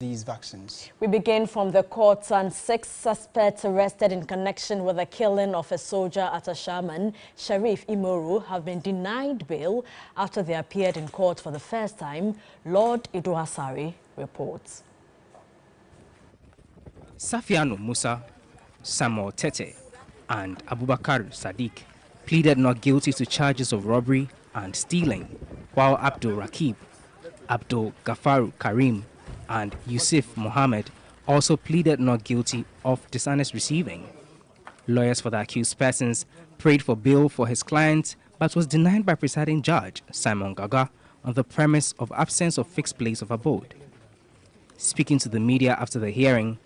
these vaccines. We begin from the courts, and 6 suspects arrested in connection with the killing of a soldier at Ashaiman, Sheriff Imoru, have been denied bail after they appeared in court for the first time. Lord Idoasari reports. Safiano Musa, Samuel Tete, and Abubakar Sadiq pleaded not guilty to charges of robbery and stealing, while Abdul Rakib, Abdul Gafaru Karim, and Yusuf Mohammed also pleaded not guilty of dishonest receiving. Lawyers for the accused persons prayed for bail for his client, but was denied by presiding judge Simon Gaga on the premise of absence of fixed place of abode. Speaking to the media after the hearing,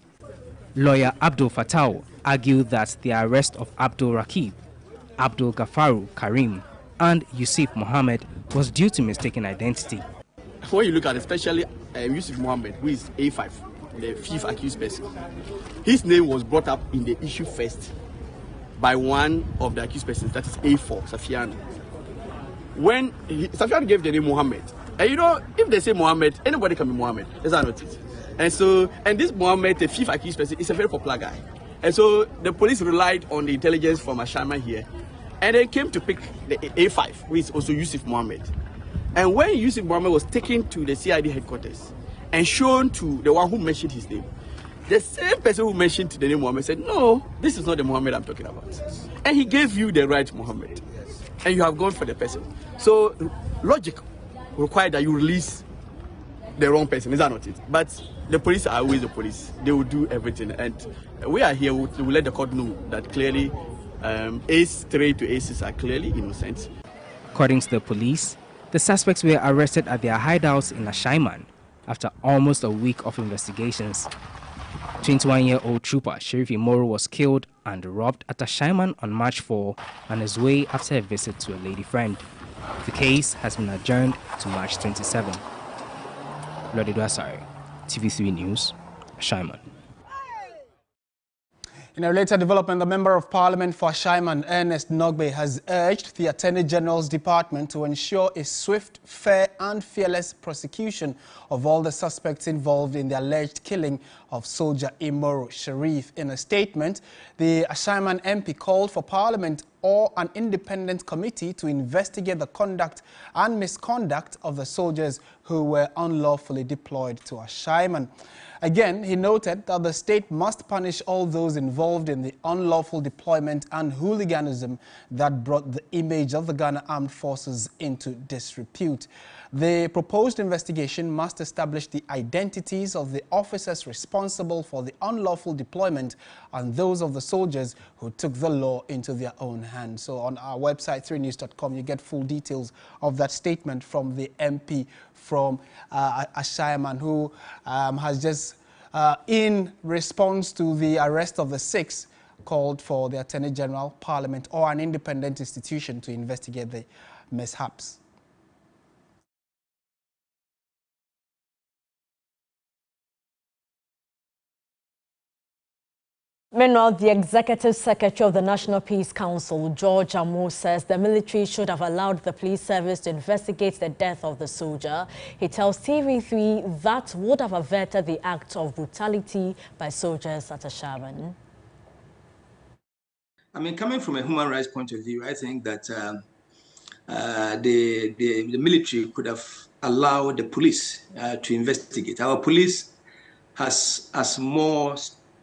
lawyer Abdul Fatau argued that the arrest of Abdul Rakib, Abdul Gafaru Karim, and Yusuf Mohammed was due to mistaken identity. When you look at especially Yusuf Mohammed, who is A5, the 5th accused person, his name was brought up in the issue first by one of the accused persons, that is A4, Safiano. When Safiano gave the name Mohammed, and you know, if they say Mohammed, anybody can be Mohammed. That's how I noticed. And this Mohammed, the 5th accused person, is a very popular guy. And so the police relied on the intelligence from Ashaiman here, and they came to pick the A5, who is also Yusuf Mohammed. And when Yusuf Mohammed was taken to the CID headquarters and shown to the one who mentioned his name, the same person who mentioned the name Mohammed said, "No, this is not the Mohammed I'm talking about." And he gave you the right Mohammed, and you have gone for the person. So logic required that you release the wrong person, is that not it? But the police are always the police. They will do everything, and we are here. We will let the court know that clearly A3 to A6 are clearly innocent. According to the police, the suspects were arrested at their hideouts in Ashaiman after almost a week of investigations. 21-year-old trooper Sheriff Imoru was killed and robbed at Ashaiman on March 4 on his way after a visit to a lady friend. The case has been adjourned to March 27. Lord Idoasari, TV3 News, Ashaiman. In a later development, the Member of Parliament for Ashaiman, Ernest Nogbe, has urged the Attorney General's Department to ensure a swift, fair and fearless prosecution of all the suspects involved in the alleged killing of soldier Imoru Sheriff. In a statement, the Ashaiman MP called for Parliament or an independent committee to investigate the conduct and misconduct of the soldiers who were unlawfully deployed to Ashaiman. Again, he noted that the state must punish all those involved in the unlawful deployment and hooliganism that brought the image of the Ghana Armed Forces into disrepute. The proposed investigation must establish the identities of the officers responsible for the unlawful deployment and those of the soldiers who took the law into their own hands. So on our website, 3news.com, you get full details of that statement from the MP from Ashaiman, who has just, in response to the arrest of the 6, called for the Attorney General, Parliament or an independent institution to investigate the mishaps. Meanwhile, the Executive Secretary of the National Peace Council, George Amo, says the military should have allowed the police service to investigate the death of the soldier. He tells TV3 that would have averted the act of brutality by soldiers at Ashaiman. I mean, coming from a human rights point of view, I think that the military could have allowed the police to investigate. Our police has more.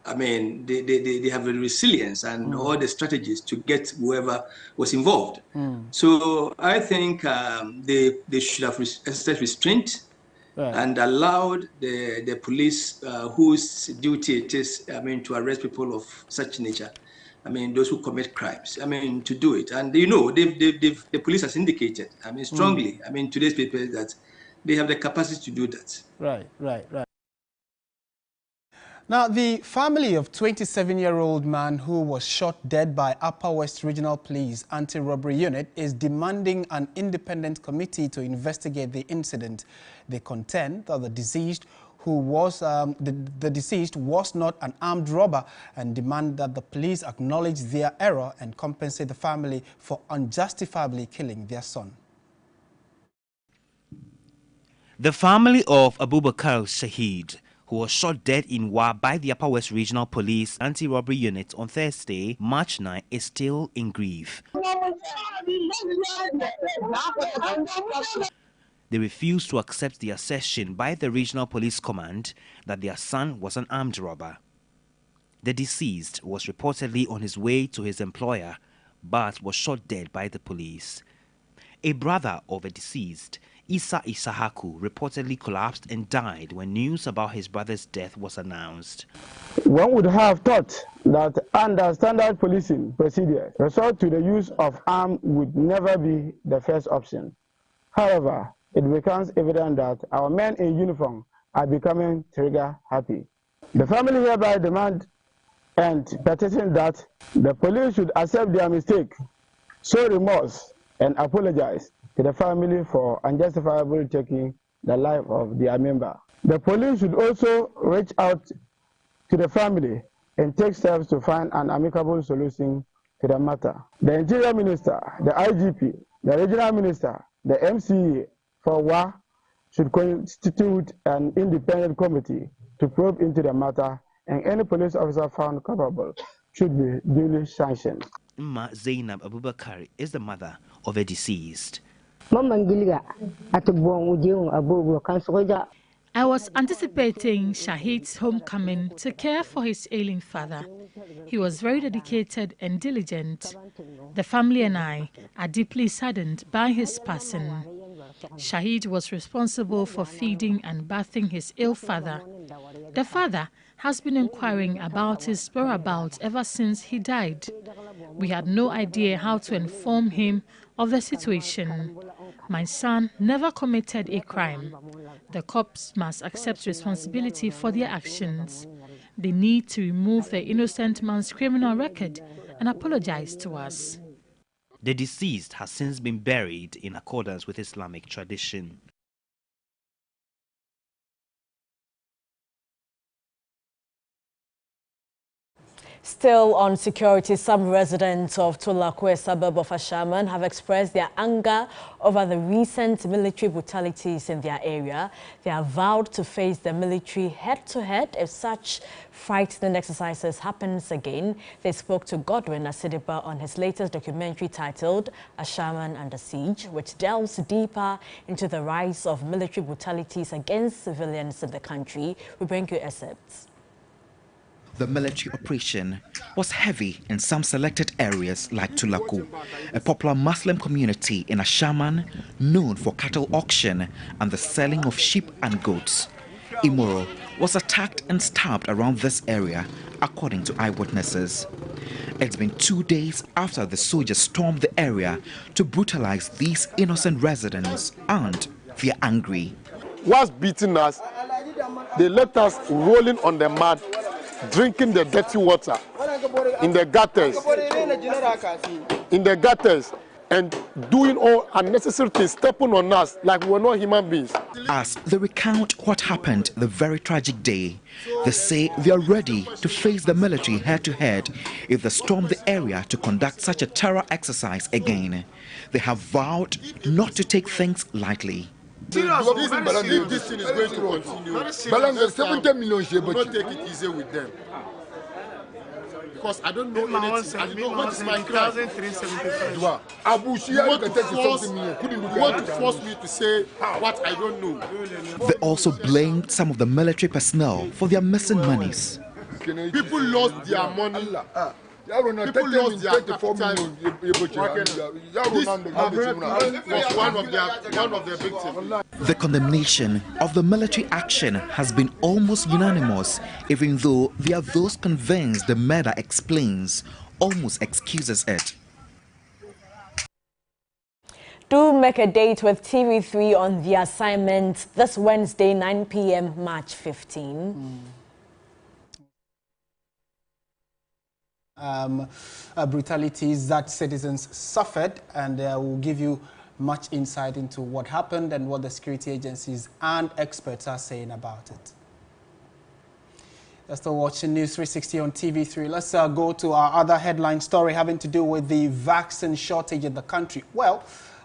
I mean, they have a resilience and all the strategies to get whoever was involved. So I think they should have exercised restraint and allowed the police, whose duty it is, I mean, to arrest people of such nature. I mean, those who commit crimes, I mean, to do it. And, you know, the police has indicated, I mean, strongly, I mean, today's paper, that they have the capacity to do that. Right. Now, the family of 27-year-old man who was shot dead by Upper West Regional Police Anti-Robbery Unit is demanding an independent committee to investigate the incident. They contend that the deceased was not an armed robber and demand that the police acknowledge their error and compensate the family for unjustifiably killing their son. The family of Abubakar Shahid, who was shot dead in Wa by the Upper West Regional Police Anti-Robbery Unit on Thursday, March 9, is still in grief. They refused to accept the assertion by the Regional Police Command that their son was an armed robber. The deceased was reportedly on his way to his employer, but was shot dead by the police. A brother of the deceased, Isa Isahaku, reportedly collapsed and died when news about his brother's death was announced. One would have thought that under standard policing procedures, resort to the use of arms would never be the first option. However, it becomes evident that our men in uniform are becoming trigger happy. The family hereby demand and petition that the police should accept their mistake, show remorse, and apologize to the family for unjustifiably taking the life of their member. The police should also reach out to the family and take steps to find an amicable solution to the matter. The Interior Minister, the IGP, the Regional Minister, the MCA for WA should constitute an independent committee to probe into the matter, and any police officer found culpable should be duly sanctioned. Mma Zainab Abubakar is the mother of a deceased. I was anticipating Shahid's homecoming to care for his ailing father. He was very dedicated and diligent. The family and I are deeply saddened by his passing. Shahid was responsible for feeding and bathing his ill father. The father has been inquiring about his whereabouts ever since he died. We had no idea how to inform him of the situation. My son never committed a crime. The cops must accept responsibility for their actions. They need to remove the innocent man's criminal record and apologize to us. The deceased has since been buried in accordance with Islamic tradition. Still on security, some residents of Tulakwe, suburb of Ashaman, have expressed their anger over the recent military brutalities in their area. They have vowed to face the military head-to-head if such frightening exercises happens again. They spoke to Godwin Asidiba on his latest documentary titled Ashaman Under Siege, which delves deeper into the rise of military brutalities against civilians in the country. We bring you excerpts. The military operation was heavy in some selected areas like Tulaku, a popular Muslim community in Ashaman known for cattle auction and the selling of sheep and goats. Imoro was attacked and stabbed around this area, according to eyewitnesses. It's been 2 days after the soldiers stormed the area to brutalize these innocent residents, and they're angry. Whilst beating us, they left us rolling on the mud, drinking the dirty water in the gutters, and doing all unnecessary things, stepping on us like we were not human beings. As they recount what happened the very tragic day, they say they are ready to face the military head-to-head if they storm the area to conduct such a terror exercise again. They have vowed not to take things lightly. If this thing is going to continue, Balang 70 million, we will not take it easy with them. Because I don't know anything. I don't know what is my crime. You want to force me to say what I don't know. They also blamed some of the military personnel for their missing monies. People lost their money. People lost their capital. This was one of their victims. The condemnation of the military action has been almost unanimous, even though there are those convinced the murder explains, almost excuses it. Do make a date with TV3 on The Assignment this Wednesday, 9 p.m., March 15. Brutalities that citizens suffered, and we'll give you much insight into what happened and what the security agencies and experts are saying about it. You're still watching News 360 on TV3. Let's go to our other headline story having to do with the vaccine shortage in the country. Well,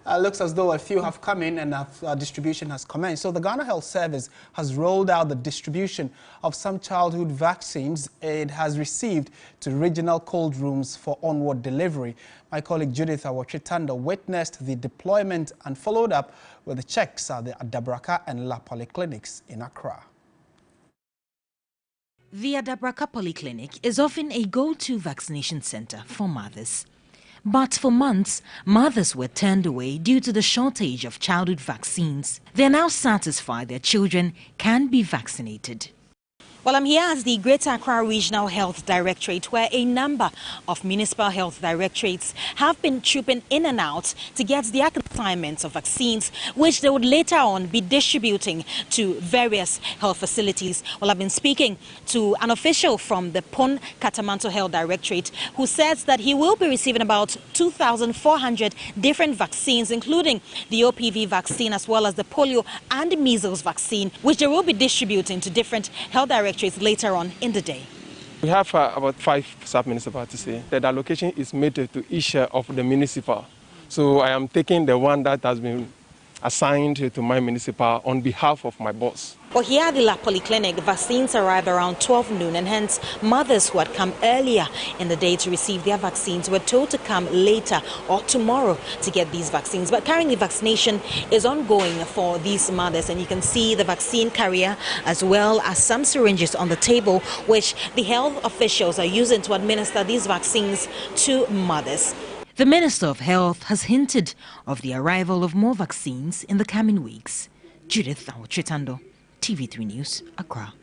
Looks as though a few have come in and distribution has commenced. So the Ghana Health Service has rolled out the distribution of some childhood vaccines it has received to regional cold rooms for onward delivery. My colleague Judith Awachitanda witnessed the deployment and followed up with the checks at the Adabraka and La Polyclinics in Accra. The Adabraka Polyclinic is often a go-to vaccination center for mothers. But for months, mothers were turned away due to the shortage of childhood vaccines. They are now satisfied their children can be vaccinated. Well, I'm here at the Greater Accra Regional Health Directorate, where a number of municipal health directorates have been trooping in and out to get their consignments of vaccines, which they would later on be distributing to various health facilities. Well, I've been speaking to an official from the Pon Katamanto Health Directorate who says that he will be receiving about 2,400 different vaccines, including the OPV vaccine as well as the polio and measles vaccine, which they will be distributing to different health directorates later on in the day. We have about 5 sub-municipalities here. The allocation is made to each of the municipal. So I am taking the one that has been assigned to my municipal on behalf of my boss. Well, here at the La Polyclinic, vaccines arrive around 12 noon, and hence mothers who had come earlier in the day to receive their vaccines were told to come later or tomorrow to get these vaccines. But currently vaccination is ongoing for these mothers, and you can see the vaccine carrier as well as some syringes on the table, which the health officials are using to administer these vaccines to mothers. The Minister of Health has hinted of the arrival of more vaccines in the coming weeks. Judith Awachitando, TV3 News, Accra.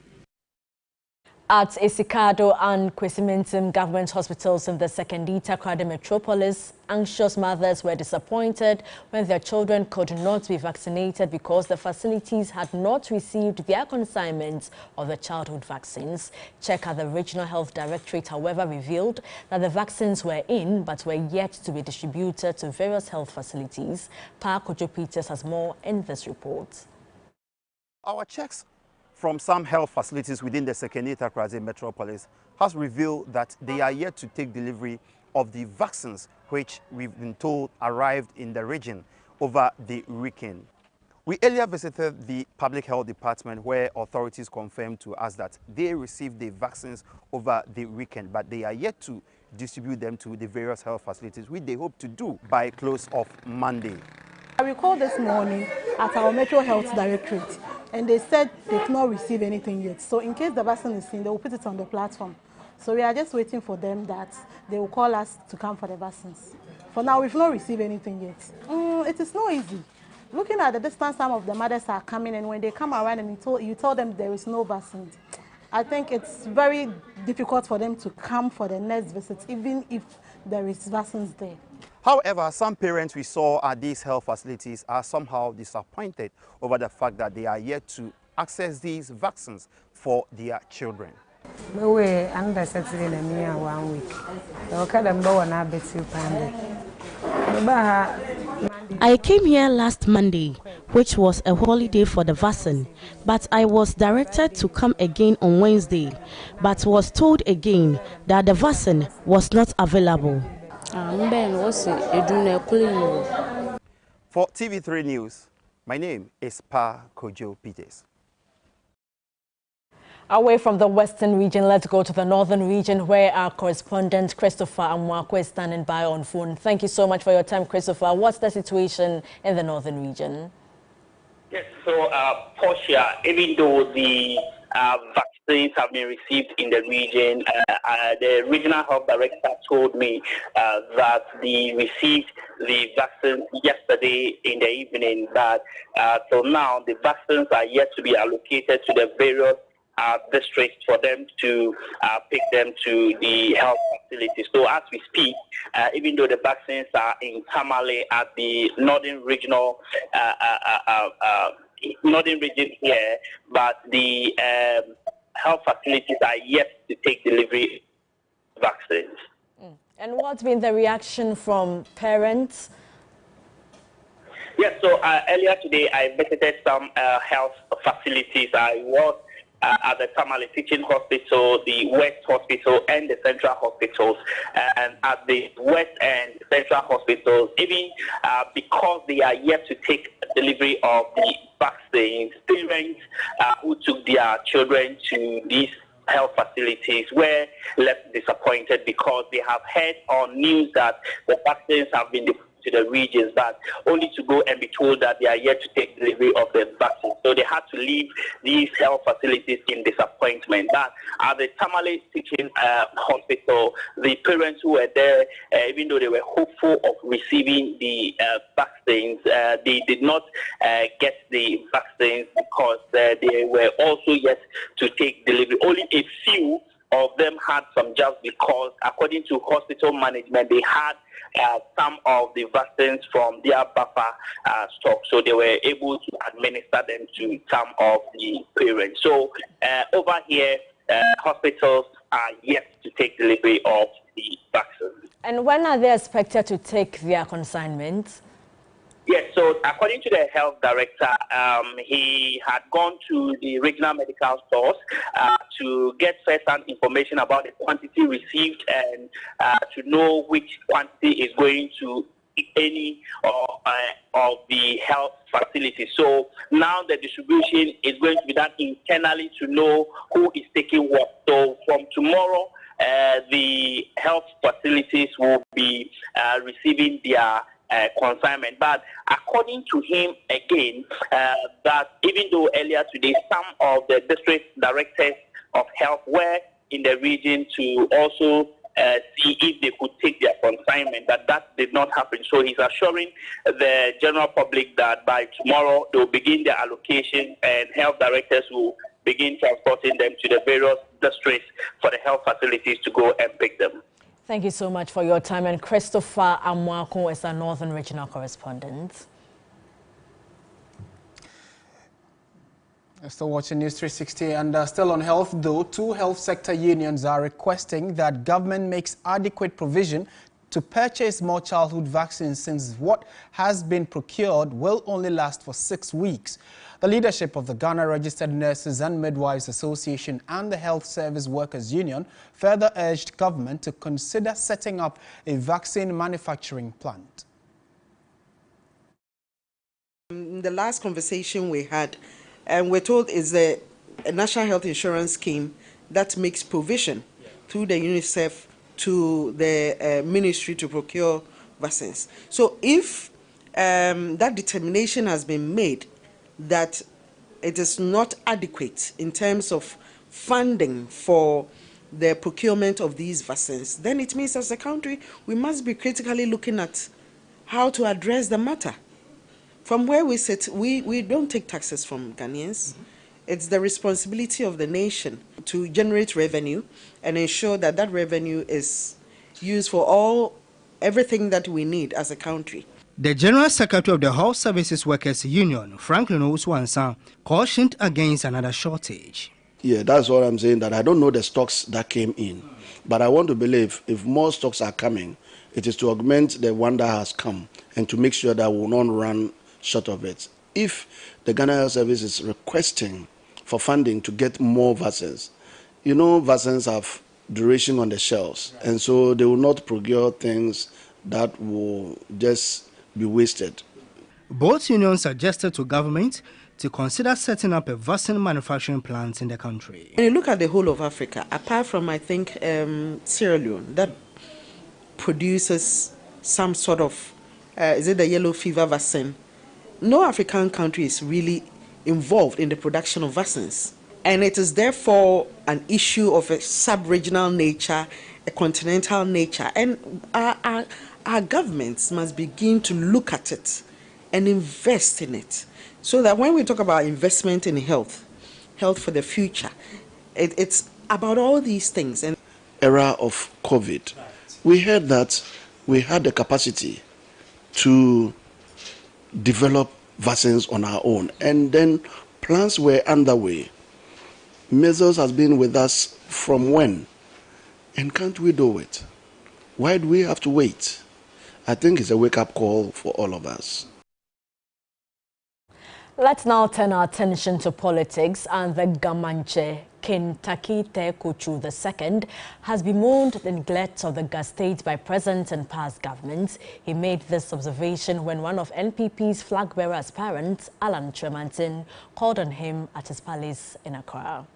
At Isikado and Kwesimentim government hospitals in the Sekendita Krade metropolis, anxious mothers were disappointed when their children could not be vaccinated because the facilities had not received their consignments of the childhood vaccines. Check at the Regional Health Directorate, however, revealed that the vaccines were in but were yet to be distributed to various health facilities. Pa Kojo Peters has more in this report. Our checks from some health facilities within the Sekendita Krade metropolis has revealed that they are yet to take delivery of the vaccines which we've been told arrived in the region over the weekend. We earlier visited the Public Health Department where authorities confirmed to us that they received the vaccines over the weekend, but they are yet to distribute them to the various health facilities, which they hope to do by close of Monday. I recall this morning at our Metro Health Directorate, and they said they did not receive anything yet. So in case the vaccine is in, they will put it on the platform. So we are just waiting for them that they will call us to come for the vaccines. For now, we've not received anything yet. It is not easy. Looking at the distance some of the mothers are coming, and when they come around and you tell them there is no vaccine, I think it's very difficult for them to come for the next visit, even if there is vaccines there. However, some parents we saw at these health facilities are somehow disappointed over the fact that they are yet to access these vaccines for their children. I came here last Monday, which was a holiday for the vaccine, but I was directed to come again on Wednesday, but was told again that the vaccine was not available. For TV3 News, my name is Pa Kojo Peters. Away from the western region, let's go to the northern region where our correspondent Christopher Amwako is standing by on phone. Thank you so much for your time, Christopher. What's the situation in the northern region? Yes, so Portia, even though the vaccines have been received in the region, the regional health director told me that they received the vaccines yesterday in the evening, but till now the vaccines are yet to be allocated to the various districts for them to pick them to the health facilities. So as we speak, even though the vaccines are in Tamale at the northern regional northern region here, but the health facilities are yet to take delivery of vaccines. And what's been the reaction from parents? Yes, so earlier today I visited some health facilities. I was at the Tamale Teaching Hospital, the West Hospital, and the Central Hospitals. And at the West and Central Hospitals, even because they are yet to take delivery of the vaccines, parents who took their children to these health facilities were left disappointed because they have heard on news that the vaccines have been deployed to the regions, but only to go and be told that they are yet to take delivery of the vaccine. So they had to leave these health facilities in disappointment. But at the Tamale Teaching Hospital, the parents who were there, even though they were hopeful of receiving the vaccines, they did not get the vaccines because they were also yet to take delivery. Only a few of them had some jobs because, according to hospital management, they had some of the vaccines from their buffer stock, so they were able to administer them to some of the parents. So over here, hospitals are yet to take delivery of the vaccines. And when are they expected to take their consignment? Yes, so according to the health director, he had gone to the regional medical stores to get first-hand information about the quantity received and to know which quantity is going to any of the health facilities. So now the distribution is going to be done internally to know who is taking what. So from tomorrow, the health facilities will be receiving their consignment. But according to him again, that even though earlier today some of the district directors of health were in the region to also see if they could take their consignment, that did not happen. So he's assuring the general public that by tomorrow they'll begin their allocation and health directors will begin transporting them to the various districts for the health facilities to go and pick them. Thank you so much for your time. And Christopher Amwako is our Northern Regional Correspondent. Still watching News 360 and still on health though, 2 health sector unions are requesting that government makes adequate provision to purchase more childhood vaccines since what has been procured will only last for 6 weeks. The leadership of the Ghana Registered Nurses and Midwives Association and the Health Service Workers Union further urged government to consider setting up a vaccine manufacturing plant. The last conversation we had, and we're told is a National Health Insurance Scheme that makes provision through the UNICEF to the ministry to procure vaccines. So if that determination has been made that it is not adequate in terms of funding for the procurement of these vaccines, then it means as a country we must be critically looking at how to address the matter. From where we sit, we don't take taxes from Ghanaians. It's the responsibility of the nation to generate revenue and ensure that that revenue is used for everything that we need as a country. The General Secretary of the Health Services Workers Union, Franklin Owusu-Ansah, cautioned against another shortage. Yeah, that's what I'm saying, that I don't know the stocks that came in. But I want to believe if more stocks are coming, it is to augment the one that has come and to make sure that we will not run short of it. If the Ghana Health Service is requesting for funding to get more vaccines, you know, vaccines have duration on the shelves, and so they will not procure things that will just be wasted. Both unions suggested to government to consider setting up a vaccine manufacturing plant in the country. When you look at the whole of Africa, apart from, I think, Sierra Leone, that produces some sort of, is it the yellow fever vaccine? No African country is really involved in the production of vaccines. And it is therefore an issue of a sub-regional nature, a continental nature. And our governments must begin to look at it and invest in it. So that when we talk about investment in health for the future, it's about all these things. And era of COVID, we heard that we had the capacity to develop vaccines on our own, and then plans were underway. Measles has been with us from when? And can't we do it? Why do we have to wait? I think it's a wake-up call for all of us. Let's now turn our attention to politics, and the Gamanche King Takite Kochu II has bemoaned the neglect of the Gas State by present and past governments. He made this observation when one of NPP's flag-bearer aspirants, Alan Tremantin, called on him at his palace in Accra.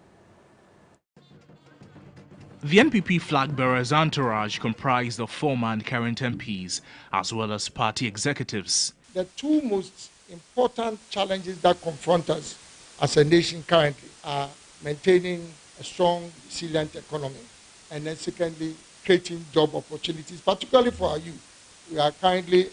The NPP flag-bearer's entourage comprised of former and current MPs, as well as party executives. The two most important challenges that confront us as a nation currently are maintaining a strong, resilient economy, and then secondly, creating job opportunities, particularly for our youth. We are currently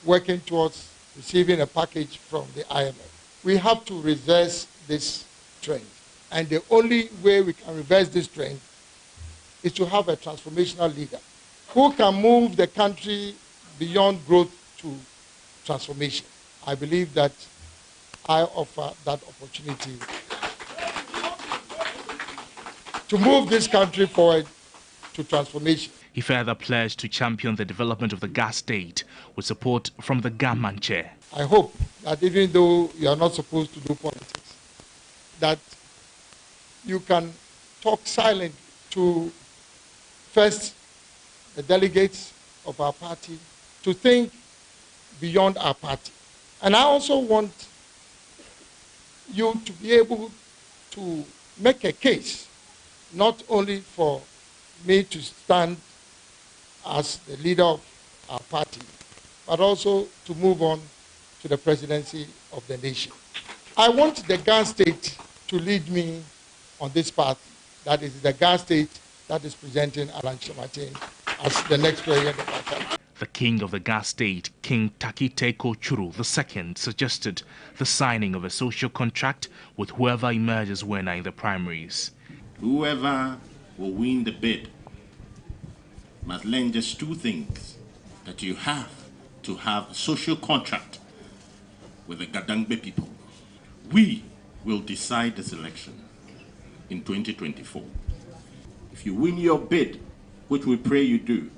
working towards receiving a package from the IMF. We have to reverse this trend, and the only way we can reverse this trend is to have a transformational leader who can move the country beyond growth to transformation. I believe that I offer that opportunity to move this country forward to transformation. He further pledged to champion the development of the Gas State with support from the Gamanche. I hope that even though you are not supposed to do politics, that you can talk silently to first the delegates of our party to think beyond our party. And I also want you to be able to make a case, not only for me to stand as the leader of our party, but also to move on to the presidency of the nation. I want the Gas State to lead me on this path. That is the Gas State that is presenting Alan Tremantin as the next president of our country. The king of the Gas State, King Takite Kochu II, suggested the signing of a social contract with whoever emerges winner in the primaries. Whoever will win the bid must learn just two things: that you have to have a social contract with the Gadangbe people. We will decide this election in 2024. If you win your bid, which we pray you do,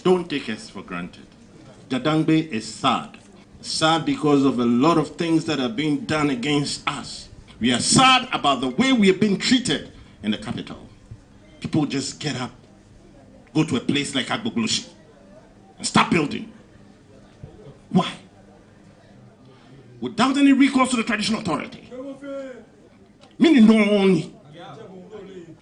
don't take us for granted. Gadangbe is sad. Sad because of a lot of things that are being done against us. We are sad about the way we have been treated in the capital. People just get up, go to a place like Agbogloshi, and start building. Why? Without any recourse to the traditional authority. Meaning no only.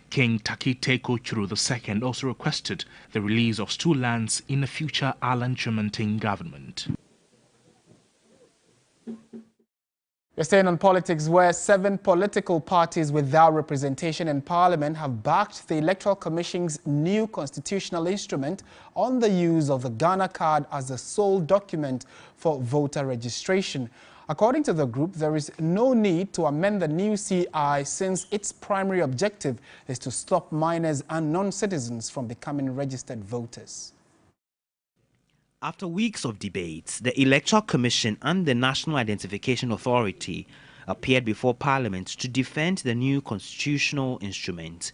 King Takite Kochu II also requested the release of stool lands in a future Alan Tremantin government. We're staying on politics, where 7 political parties without representation in Parliament have backed the Electoral Commission's new constitutional instrument on the use of the Ghana card as the sole document for voter registration. According to the group, there is no need to amend the new CI since its primary objective is to stop minors and non-citizens from becoming registered voters. After weeks of debates, the Electoral Commission and the National Identification Authority appeared before Parliament to defend the new constitutional instrument.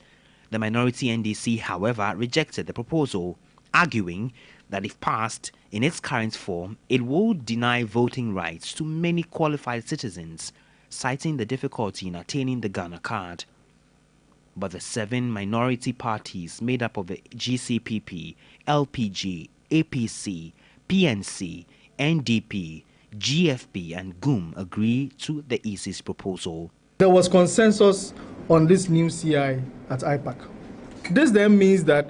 The minority NDC, however, rejected the proposal, arguing that if passed in its current form, it would deny voting rights to many qualified citizens, citing the difficulty in attaining the Ghana card. But the 7 minority parties made up of the GCPP, LPG, APC, PNC, NDP, GFP and GUM agree to the EC's proposal. There was consensus on this new CI at IPAC. This then means that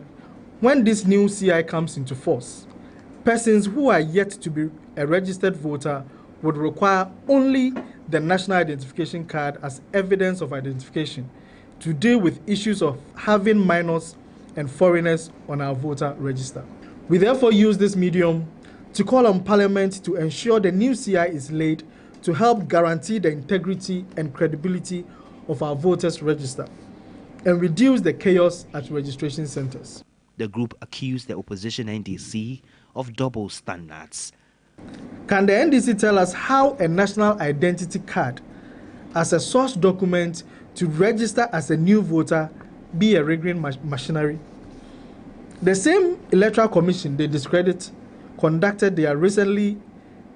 when this new CI comes into force, persons who are yet to be a registered voter would require only the national identification card as evidence of identification to deal with issues of having minors and foreigners on our voter register. We therefore use this medium to call on Parliament to ensure the new CI is laid to help guarantee the integrity and credibility of our voters' register and reduce the chaos at registration centers. The group accused the opposition NDC of double standards. Can the NDC tell us how a national identity card as a source document to register as a new voter be a rigging machinery? The same Electoral Commission they discredit conducted their recently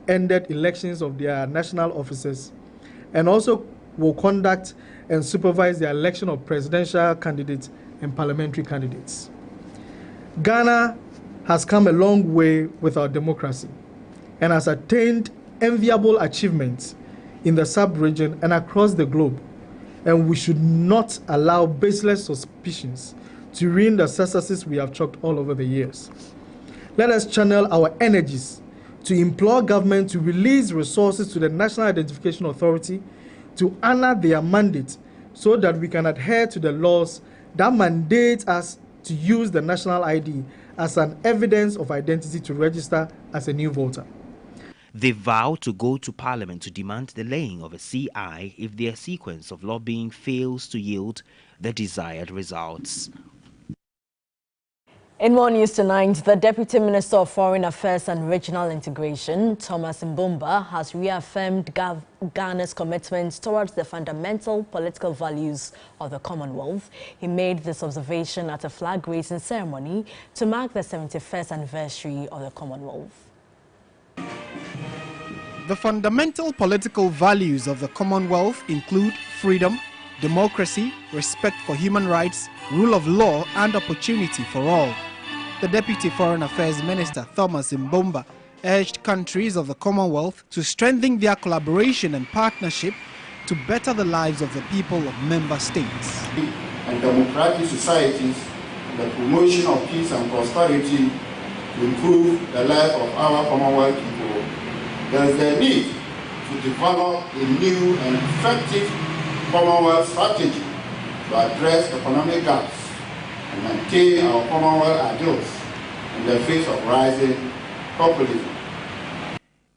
ended elections of their national officers and also will conduct and supervise the election of presidential candidates and parliamentary candidates. Ghana has come a long way with our democracy and has attained enviable achievements in the sub-region and across the globe, and we should not allow baseless suspicions to ruin the successes we have chalked all over the years. Let us channel our energies to implore government to release resources to the National Identification Authority to honor their mandate so that we can adhere to the laws that mandate us to use the national ID as an evidence of identity to register as a new voter. They vow to go to Parliament to demand the laying of a CI if their sequence of lobbying fails to yield the desired results. In more news tonight, the Deputy Minister of Foreign Affairs and Regional Integration, Thomas Mbumba, has reaffirmed Ghana's commitment towards the fundamental political values of the Commonwealth. He made this observation at a flag-raising ceremony to mark the 71st anniversary of the Commonwealth. The fundamental political values of the Commonwealth include freedom, democracy, respect for human rights, rule of law, and opportunity for all. The Deputy Foreign Affairs Minister, Thomas Mbumba, urged countries of the Commonwealth to strengthen their collaboration and partnership to better the lives of the people of member states. And democratic societies, the promotion of peace and prosperity to improve the life of our Commonwealth people. There is a need to develop a new and effective Commonwealth strategy to address economic gaps and maintain our Commonwealth ideals in the face of rising populism.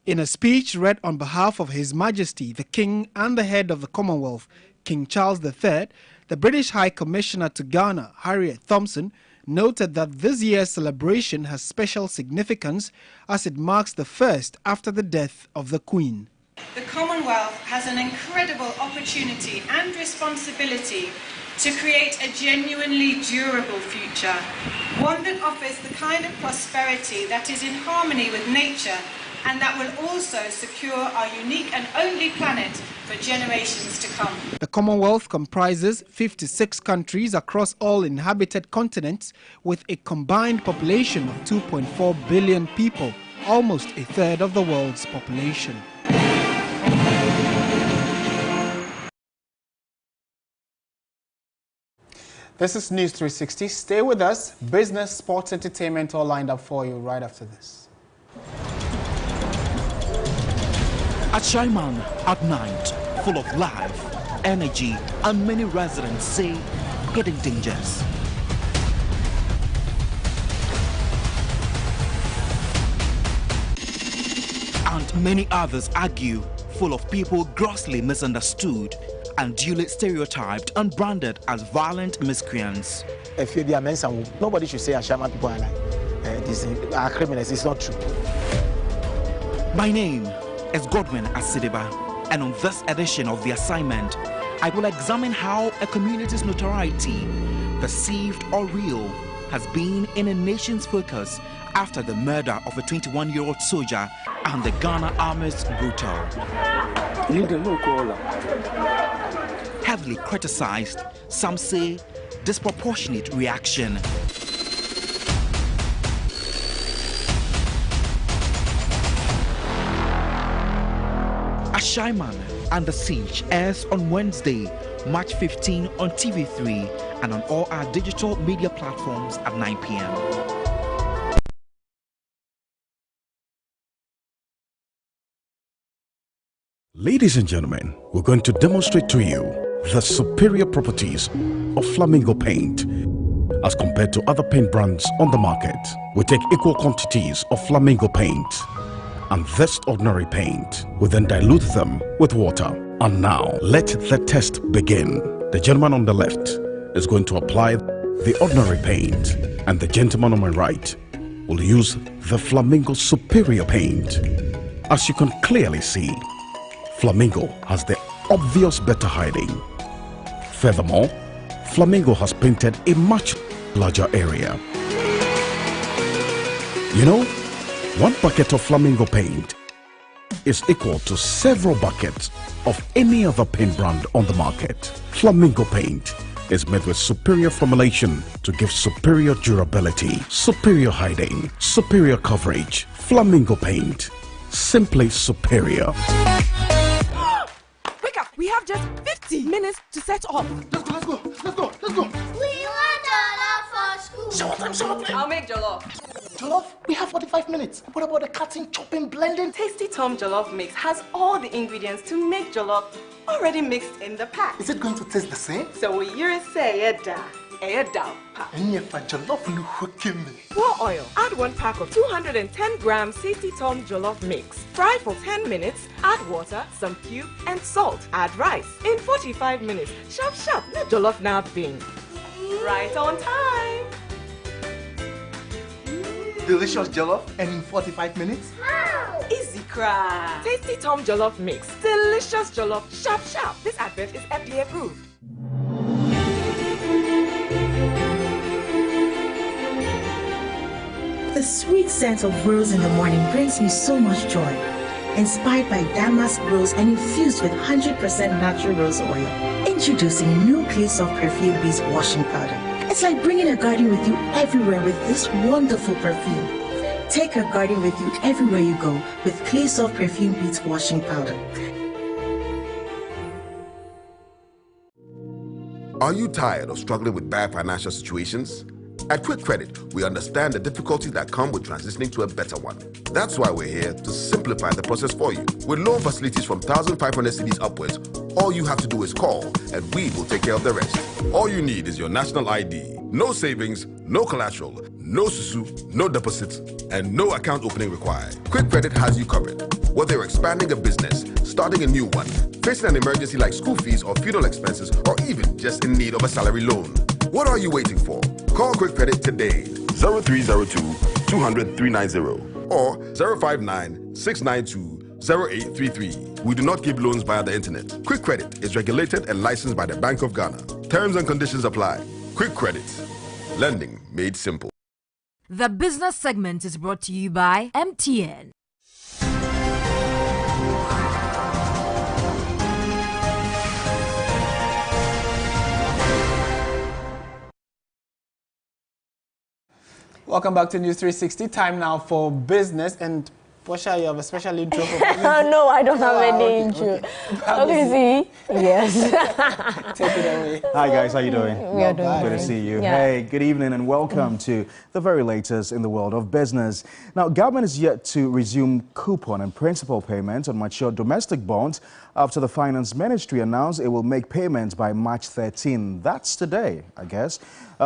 In a speech read on behalf of His Majesty, the King and the head of the Commonwealth, King Charles III, the British High Commissioner to Ghana, Harriet Thompson, noted that this year's celebration has special significance as it marks the first after the death of the Queen. The Commonwealth has an incredible opportunity and responsibility to create a genuinely durable future, one that offers the kind of prosperity that is in harmony with nature and that will also secure our unique and only planet for generations to come. The Commonwealth comprises 56 countries across all inhabited continents with a combined population of 2.4 billion people, almost a third of the world's population. This is News 360. Stay with us. Business, sports, entertainment all lined up for you right after this. At Shaiman, at night, full of life, energy, and many residents say hidden dangers. And many others argue full of people grossly misunderstood and duly stereotyped and branded as violent miscreants. Nobody should say Ashaiman people are like are criminals. It's not true. My name is Godwin Asideba, and on this edition of The Assignment, I will examine how a community's notoriety, perceived or real, has been in a nation's focus after the murder of a 21-year-old soldier and the Ghana Army's brutal. Heavily criticized, some say disproportionate reaction. Ashaiman and the Siege airs on Wednesday, March 15 on TV3 and on all our digital media platforms at 9 p.m. Ladies and gentlemen, we're going to demonstrate to you the superior properties of Flamingo paint as compared to other paint brands on the market. We take equal quantities of Flamingo paint and this ordinary paint. We then dilute them with water. And now, let the test begin. The gentleman on the left is going to apply the ordinary paint, and the gentleman on my right will use the Flamingo superior paint. As you can clearly see, Flamingo has the obvious better hiding. Furthermore, Flamingo has painted a much larger area. You know, one bucket of Flamingo paint is equal to several buckets of any other paint brand on the market. Flamingo Paint is made with superior formulation to give superior durability, superior hiding, superior coverage. Flamingo Paint, simply superior. Wake up! We have just 50 minutes to set off. Let's go. We want jollof for school. So what time shall I play? I'll make jollof. Jollof? We have 45 minutes. What about the cutting, chopping, blending? Tasty Tom Jollof Mix has all the ingredients to make jollof already mixed in the pack. Is it going to taste the same? So you say Eda pa. And if jollof no hooking me. Pour oil. Add 1 pack of 210 grams Tasty Tom Jollof Mix. Fry for 10 minutes. Add water, some cube, and salt. Add rice. In 45 minutes. Sharp. Let jollof now bing. Right on time. Delicious jollof and in 45 minutes? Wow! Easy cry. Tasty Tom Jollof Mix. Delicious jollof. Sharp. This advert is FDA approved. The sweet scent of rose in the morning brings me so much joy. Inspired by damask rose and infused with 100% natural rose oil. Introducing new Clay Soft Perfume Beads Washing Powder. It's like bringing a garden with you everywhere with this wonderful perfume. Take a garden with you everywhere you go with Clay Soft Perfume Beads Washing Powder. Are you tired of struggling with bad financial situations? At Quick Credit, we understand the difficulties that come with transitioning to a better one. That's why we're here to simplify the process for you. With loan facilities from 1,500 cedis upwards, all you have to do is call and we will take care of the rest. All you need is your national ID. No savings, no collateral, no susu, no deposits, and no account opening required. Quick Credit has you covered. Whether you're expanding a business, starting a new one, facing an emergency like school fees or funeral expenses, or even just in need of a salary loan. What are you waiting for? Call Quick Credit today. 0302 200 390 or 059 692 0833. We do not give loans via the internet. Quick Credit is regulated and licensed by the Bank of Ghana. Terms and conditions apply. Quick Credit. Lending made simple. The business segment is brought to you by MTN. Welcome back to News 360. Time now for business. And Portia, you have a special intro for business? No, I don't have any intro. Okay, yes. Take it away. Hi guys, how you doing? We are doing good great. to see you. Yeah. Hey, good evening and welcome to the very latest in the world of business. Now, government is yet to resume coupon and principal payments on matured domestic bonds after the Finance Ministry announced it will make payments by March 13. That's today, I guess.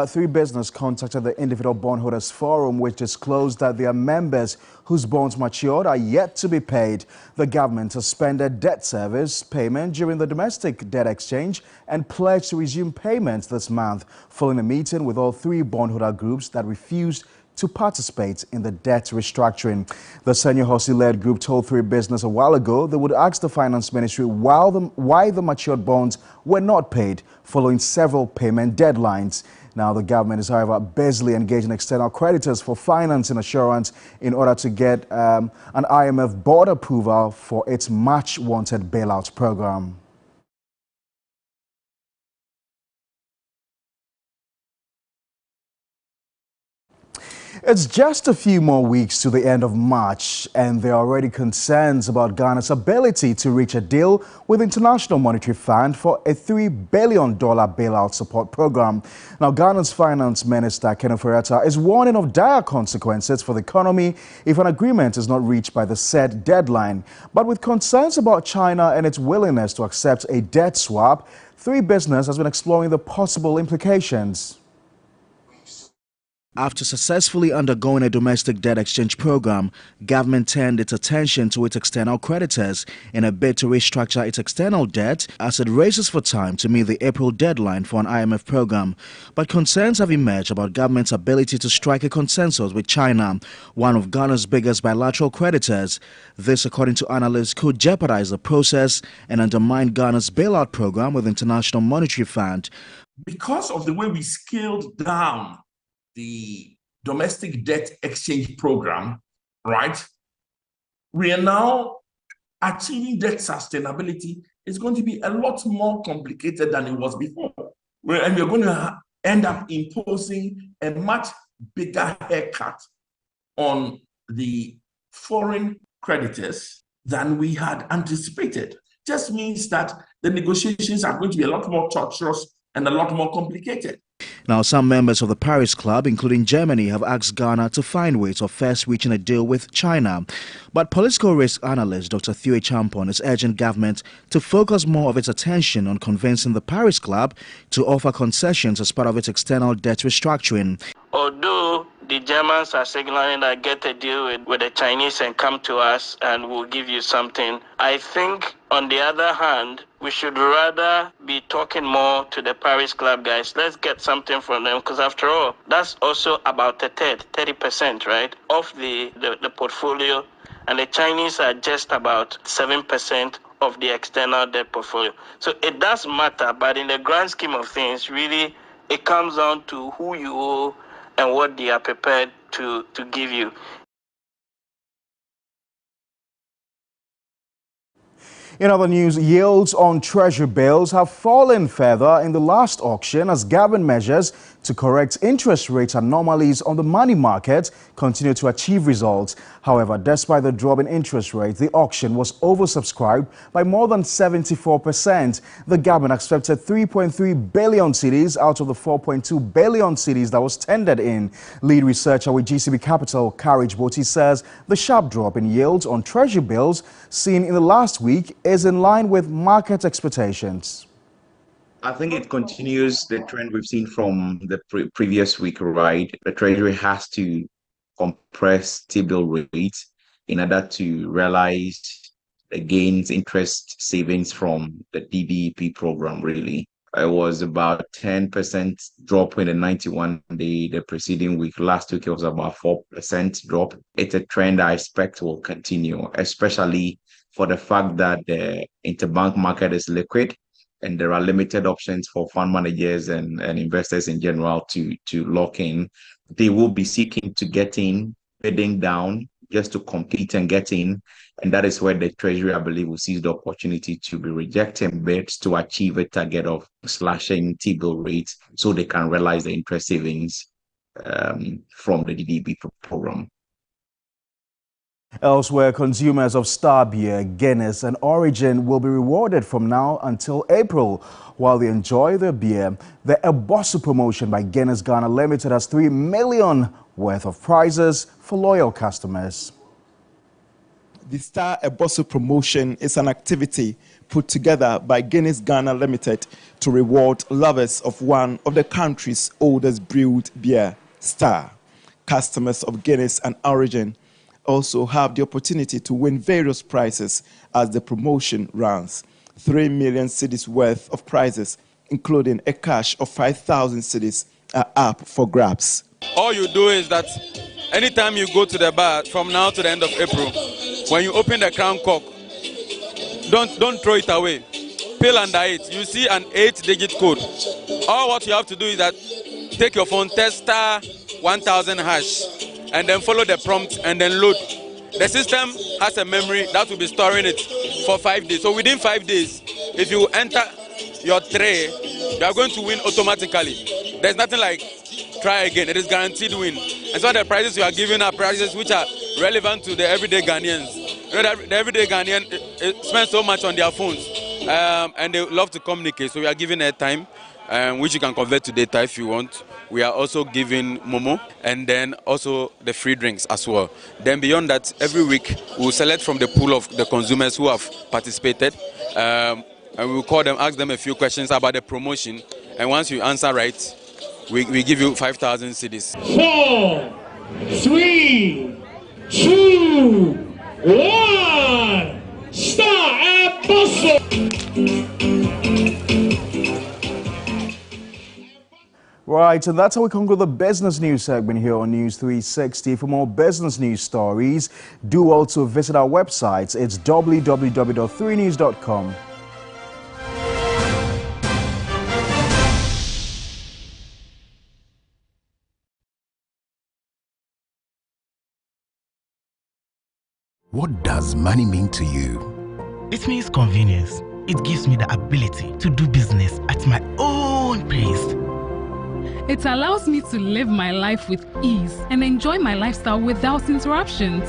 Three business contacted the Individual Bondholders Forum, which disclosed that their members whose bonds matured are yet to be paid. The government suspended debt service payment during the domestic debt exchange and pledged to resume payments this month, following a meeting with all three bondholder groups that refused to participate in the debt restructuring. The Senior Hosi-led group told Three Business a while ago they would ask the Finance Ministry why the matured bonds were not paid following several payment deadlines. Now, the government is, however, busily engaging external creditors for financing assurance in order to get an IMF board approval for its much-wanted bailout program. It's just a few more weeks to the end of March, and there are already concerns about Ghana's ability to reach a deal with the International Monetary Fund for a $3 billion bailout support program. Now, Ghana's Finance Minister, Ken Ofori-Atta, is warning of dire consequences for the economy if an agreement is not reached by the said deadline. But with concerns about China and its willingness to accept a debt swap, Three Business has been exploring the possible implications. After successfully undergoing a domestic debt exchange program, government turned its attention to its external creditors in a bid to restructure its external debt as it races for time to meet the April deadline for an IMF program. But concerns have emerged about government's ability to strike a consensus with China, one of Ghana's biggest bilateral creditors. This, according to analysts, could jeopardize the process and undermine Ghana's bailout program with the International Monetary Fund. Because of the way we scaled down the domestic debt exchange program, right? We are now achieving debt sustainability is going to be a lot more complicated than it was before. And we're going to end up imposing a much bigger haircut on the foreign creditors than we had anticipated. Just means that the negotiations are going to be a lot more torturous and a lot more complicated. Now, some members of the Paris Club, including Germany, have asked Ghana to find ways of first reaching a deal with China. But political risk analyst Dr. Thue Champon is urging government to focus more of its attention on convincing the Paris Club to offer concessions as part of its external debt restructuring. Although the Germans are signaling that get a deal with the Chinese and come to us and we'll give you something, I think on the other hand, we should rather be talking more to the Paris Club guys. Let's get something from them, because after all, that's also about a third, 30%, right, of the portfolio. And the Chinese are just about 7% of the external debt portfolio. So it does matter, but in the grand scheme of things, really, it comes down to who you owe and what they are prepared to give you. In other news, yields on treasury bills have fallen further in the last auction as government measures to correct interest rate anomalies on the money market continue to achieve results. However, despite the drop in interest rates, the auction was oversubscribed by more than 74%. The government accepted 3.3 billion cedis out of the 4.2 billion cedis that was tendered in. Lead researcher with GCB Capital, Courage Boti, says the sharp drop in yields on treasury bills seen in the last week is in line with market expectations. I think it continues the trend we've seen from the previous week, right? The Treasury has to compress T-bill rates in order to realize the gains, interest savings from the DBEP program, really. It was about 10% drop in the 91-day, the preceding week. Last week, it was about 4% drop. It's a trend I expect will continue, especially for the fact that the interbank market is liquid and there are limited options for fund managers and investors in general to lock in. They will be seeking to get in, bidding down just to compete and get in. And that is where the Treasury, I believe, will seize the opportunity to be rejecting bids to achieve a target of slashing T-bill rates so they can realize the interest savings from the DDB program. Elsewhere, consumers of Star Beer, Guinness and Origin will be rewarded from now until April while they enjoy their beer. The Ebosu promotion by Guinness Ghana Limited has 3 million worth of prizes for loyal customers. The Star Ebosu promotion is an activity put together by Guinness Ghana Limited to reward lovers of one of the country's oldest brewed beer, Star. Customers of Guinness and Origin also have the opportunity to win various prizes as the promotion runs. 3 million cedis worth of prizes, including a cash of 5,000 cedis, are up for grabs. All you do is that anytime you go to the bar from now to the end of April, when you open the crown cork, don't throw it away. Peel under it. You see an 8-digit code. All what you have to do is that take your phone, test star 1000 hash, and then follow the prompt and then load. The system has a memory that will be storing it for 5 days. So within 5 days, if you enter your tray, you are going to win automatically. There's nothing like try again. It is guaranteed win. And so the prizes you are giving are prizes which are relevant to the everyday Ghanaians. You know, the everyday Ghanaian spends so much on their phones and they love to communicate. So we are giving airtime, which you can convert to data if you want. We are also giving Momo and then also the free drinks as well. Then beyond that, every week we will select from the pool of the consumers who have participated and we will call them, ask them a few questions about the promotion. And once you answer right, we give you 5,000 cedis. 4, 3, 2, 1. Star Ebosu. Right, and that's how we conclude the business news segment here on News 360. For more business news stories, do also visit our website. It's www.3news.com. What does money mean to you? It means convenience. It gives me the ability to do business at my own pace. It allows me to live my life with ease and enjoy my lifestyle without interruptions.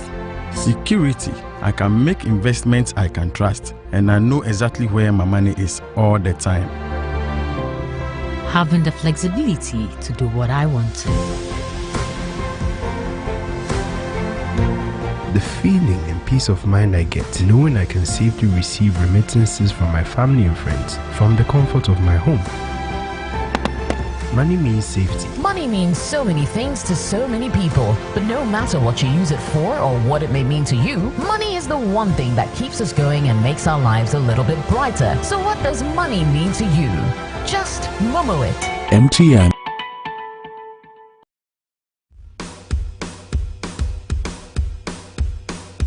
Security. I can make investments I can trust, and I know exactly where my money is all the time. Having the flexibility to do what I want to. The feeling and peace of mind I get knowing I can safely receive remittances from my family and friends from the comfort of my home. Money means safety. Money means so many things to so many people, but no matter what you use it for or what it may mean to you, money is the one thing that keeps us going and makes our lives a little bit brighter. So what does money mean to you? Just Momo it. MTN.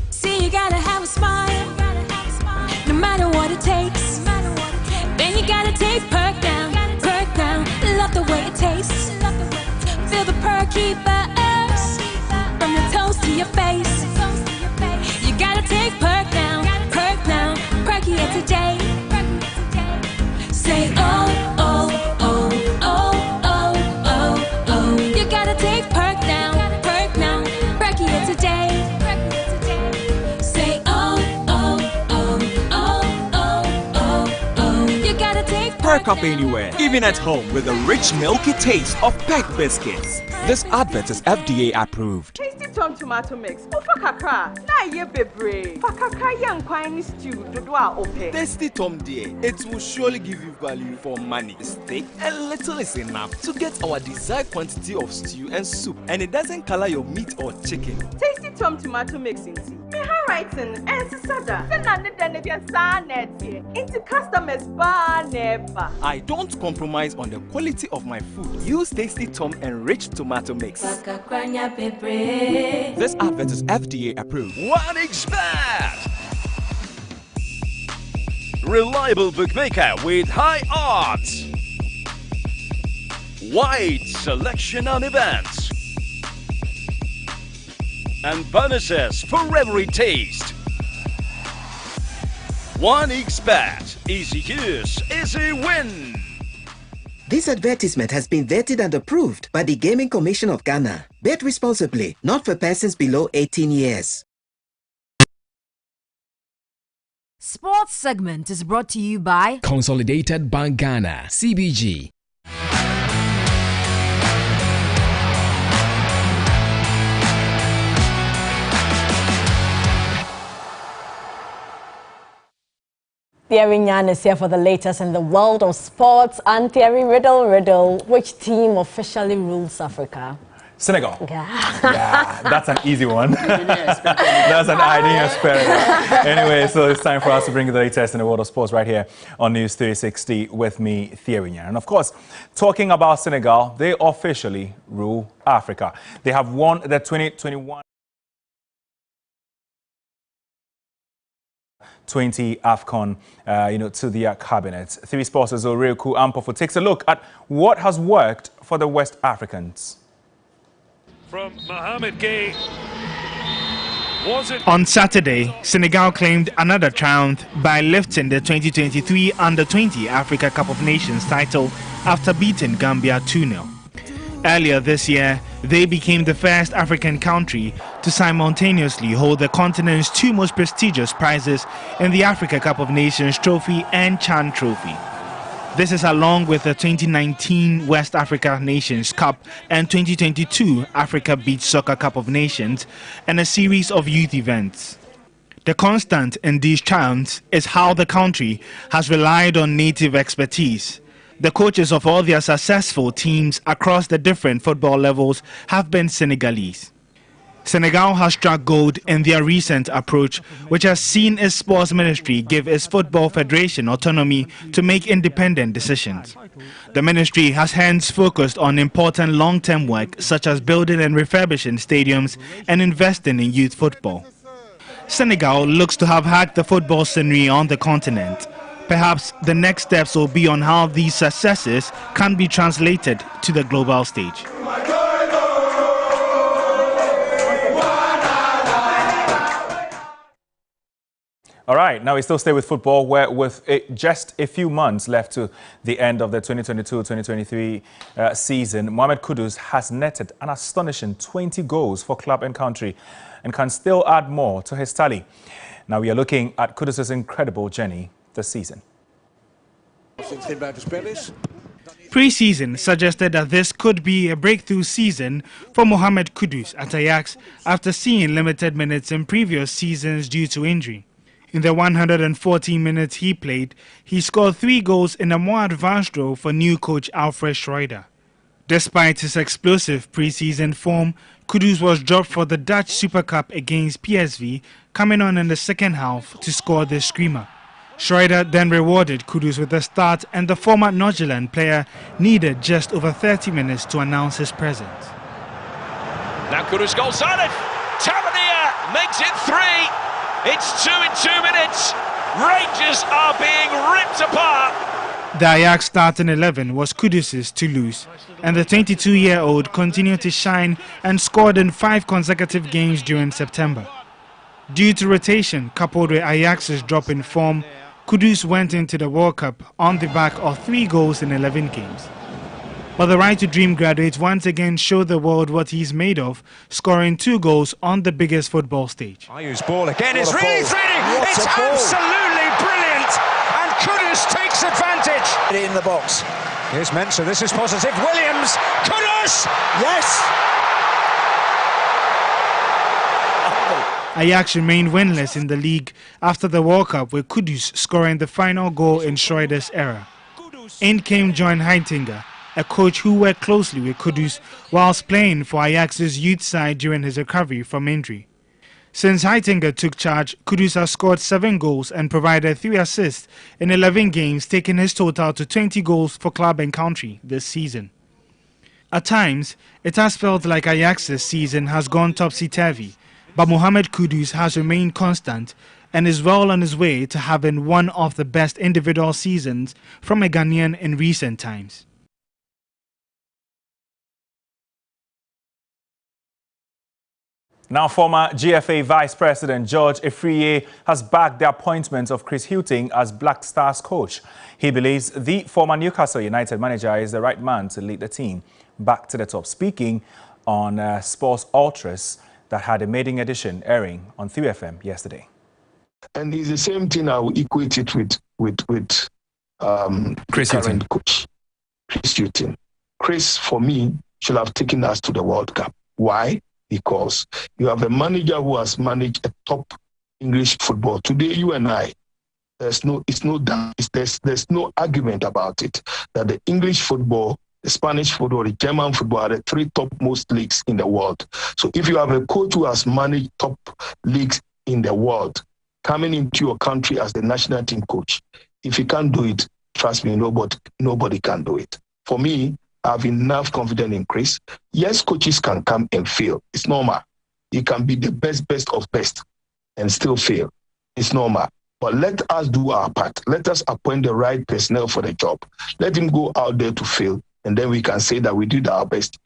See, you gotta have a smile, no matter what it takes. Then you gotta take perk down, love the way it tastes. Feel the perky buzz from your toes to your face. You gotta take perk down, perky it today. Say oh, oh, oh, oh, oh, oh, oh. You gotta take perk down, perky it today. Say oh, oh, oh, oh, oh, oh, oh. You gotta take Perk up anywhere, even at home, with the rich milky taste of Peck biscuits. This advert is FDA approved. Tasty Tom tomato mix. Ofa kakra. Na ye bebre. Fa kakra yang kwani stew dodoa ope. Tasty Tom dear, it will surely give you value for money. Steak and little is enough to get our desired quantity of stew and soup, and it doesn't color your meat or chicken. Tasty Tom tomato mix inti. Me handwriting and sisada. Then ne dia saneti. Into customers bar never. I don't compromise on the quality of my food. Use Tasty Tom enriched tomato mix. This advert is FDA approved. OneXBet, reliable bookmaker with high odds, wide selection on events, and bonuses for every taste. OneXBet, easy use, easy win. This advertisement has been vetted and approved by the Gaming Commission of Ghana. Bet responsibly, not for persons below 18 years. Sports segment is brought to you by Consolidated Bank Ghana, CBG. Thierry Nyan is here for the latest in the world of sports. And Thierry, riddle, which team officially rules Africa? Senegal. Yeah, that's an easy one. That's an idea experiment. Anyway, so it's time for us to bring you the latest in the world of sports right here on News 360 with me, Thierry Nyan. And of course, talking about Senegal, they officially rule Africa. They have won the 2021 20 AFCON, to their cabinet. 3 Sports' Oreku Ampofu takes a look at what has worked for the West Africans. From Mohamed Gay. On Saturday, Senegal claimed another triumph by lifting the 2023 Under-20 Africa Cup of Nations title after beating Gambia 2-0. Earlier this year, they became the first African country to simultaneously hold the continent's 2 most prestigious prizes in the Africa Cup of Nations Trophy and Chan Trophy. This is along with the 2019 West Africa Nations Cup and 2022 Africa Beach Soccer Cup of Nations and a series of youth events. The constant in these triumphs is how the country has relied on native expertise. The coaches of all their successful teams across the different football levels have been Senegalese. Senegal has struck gold in their recent approach, which has seen its sports ministry give its football federation autonomy to make independent decisions. The ministry has hence focused on important long-term work such as building and refurbishing stadiums and investing in youth football. Senegal looks to have hacked the football scenery on the continent. Perhaps the next steps will be on how these successes can be translated to the global stage. All right, now we still stay with football, where with just a few months left to the end of the 2022-2023 season, Mohamed Kudus has netted an astonishing 20 goals for club and country and can still add more to his tally. Now we are looking at Kudus' incredible journey this season. Pre-season suggested that this could be a breakthrough season for Mohamed Kudus at Ajax after seeing limited minutes in previous seasons due to injury. In the 114 minutes he played, he scored 3 goals in a more advanced role for new coach Alfred Schroeder. Despite his explosive pre-season form, Kudus was dropped for the Dutch Super Cup against PSV, coming on in the second half to score the screamer. Schroeder then rewarded Kudus with a start, and the former Nordsjælland player needed just over 30 minutes to announce his presence. Now Kudus goal sighted. Tavernier makes it 3. It's 2 in 2 minutes. Rangers are being ripped apart. The Ajax starting 11 was Kudus' to lose, and the 22-year-old continued to shine and scored in 5 consecutive games during September. Due to rotation coupled with Ajax's drop in form, Kudus went into the World Cup on the back of 3 goals in 11 games. But the Right to Dream graduate once again showed the world what he's made of, scoring 2 goals on the biggest football stage. Ayu's ball again is really thrilling. It's absolutely brilliant. And Kudus takes advantage. In the box. Here's Mensah. This is positive. Williams. Kudus. Yes. Ajax remained winless in the league after the World Cup, with Kudus scoring the final goal in Schroeder's era. In came John Heitinga, a coach who worked closely with Kudus whilst playing for Ajax's youth side during his recovery from injury. Since Heitinga took charge, Kudus has scored 7 goals and provided 3 assists in 11 games, taking his total to 20 goals for club and country this season. At times, it has felt like Ajax's season has gone topsy-turvy, but Mohamed Kudus has remained constant and is well on his way to having one of the best individual seasons from a Ghanaian in recent times. Now, former GFA Vice President George Afriyie has backed the appointment of Chris Hughton as Black Stars coach. He believes the former Newcastle United manager is the right man to lead the team back to the top. Speaking on Sports Ultras that had a maiden edition airing on 3FM yesterday. And it's the same thing. I will equate it with Chris Hughton. Coach, Chris Hughton. Chris, for me, should have taken us to the World Cup. Why? Because you have a manager who has managed a top English football. Today, you and I, there's no argument about it that the English football, the Spanish football, the German football are the 3 topmost leagues in the world. So if you have a coach who has managed top leagues in the world, coming into your country as the national team coach, if he can't do it, trust me, nobody can do it. For me, I have enough confidence in Chris. Yes, coaches can come and fail. It's normal. He can be the best of best and still fail. It's normal. But let us do our part. Let us appoint the right personnel for the job. Let him go out there to fail, and then we can say that we did our best.